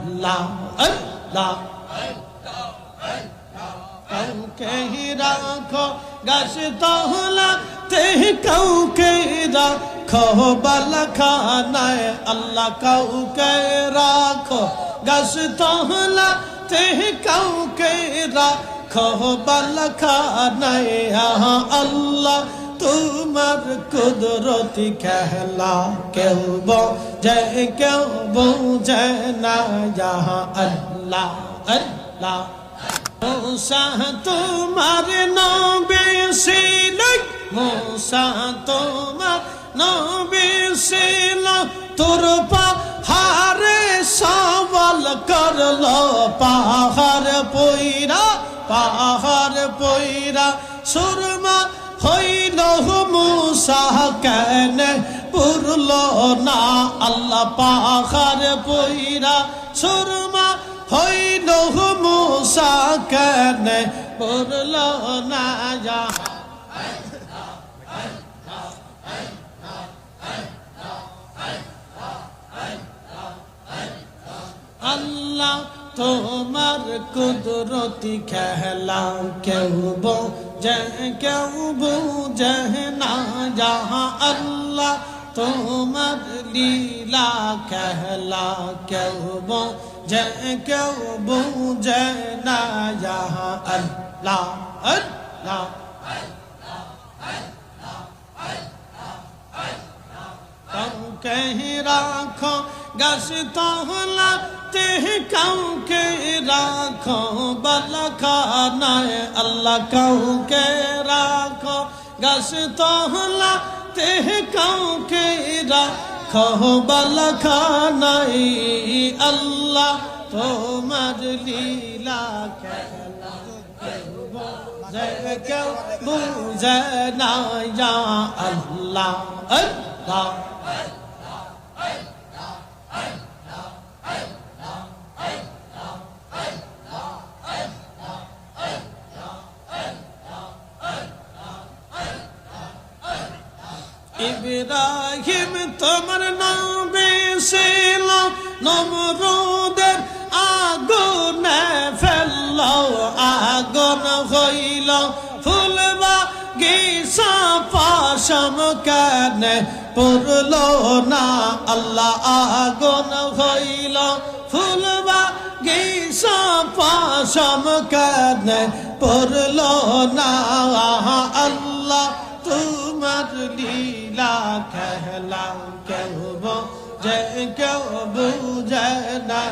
আল্লাহ আল্লাহ কাউকে রাখো গাছ তহলাতে কাউকে রাখো বালখানায় আল্লাহ কাউকে রাখো গাছ তহলাতে কাউকে রাখো বালখানায় আল্লাহ তোমার কুদরতি খেলা কেউ বোঝে কেউ বোঝে না আল্লাহ আল্লাহ मूसा तुम्हार नबी ছিলো मूसा तुम्हार नबी ছিলো তোর পাহাড়ে সওয়াল করলো পাহাড় পয়রা সুরমা হইল मूसा কেন পুরলো না আল্লাহ পাহাড় পয়রা সুরমা হইল मूसा কেন পুরল না আল্লাহ তোমার কুদরতি খেলা কেউ বোঝে না আল্লাহ তোমার লীলা খেলা কেউ বোঝে না আল্লাহ আল্লাহ কাউকে রাখো গাছ তহলাতে কাউকে রাখো বালখানায় আল্লাহ কাউকে রাখো গাছ তহলাতে কাউকে রাখো বালখানায় আল্লাহ তোমার লীলা খেলা কেউ বুঝে না আল্লাহ আল্লাহ ইব্রাহিম তোমার নবী ছিল নমরুদের আগুনে ফেললো আগুন হইল ফুল বাগিচা পশম কেন পুরলো না আল্লাহ আগুন হইল ফুল বাগিচা পশম কেন পুরলো না আল্লাহ তোমার লীলা খেলা কেউ বোঝে না